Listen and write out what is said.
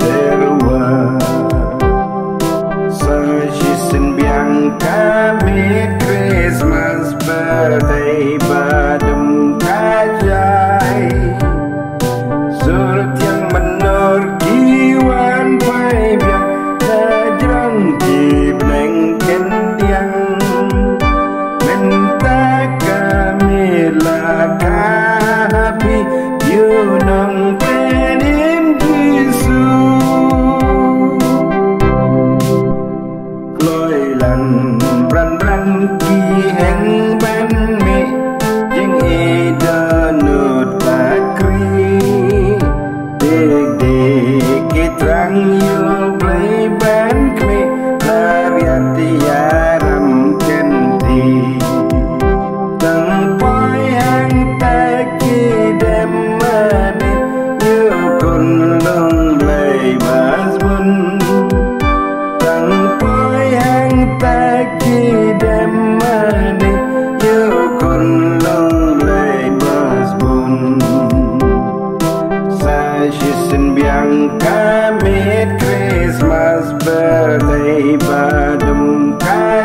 Terwa, so she's in kami Christmas birthday badum kajai surut yang menor kiwan pai biang najrang di bneng kendiang minta kami lakapi yunong penim jisu loilan bran ki heng ban mi jeng idanut takri dek dek kitrang yul play ban kmi lariat tiaram kenti tang poi hang taki demane yukun lung play bas bun taki demane yukun long lebas bun sa shisin biang kami Christmas birthday badum kai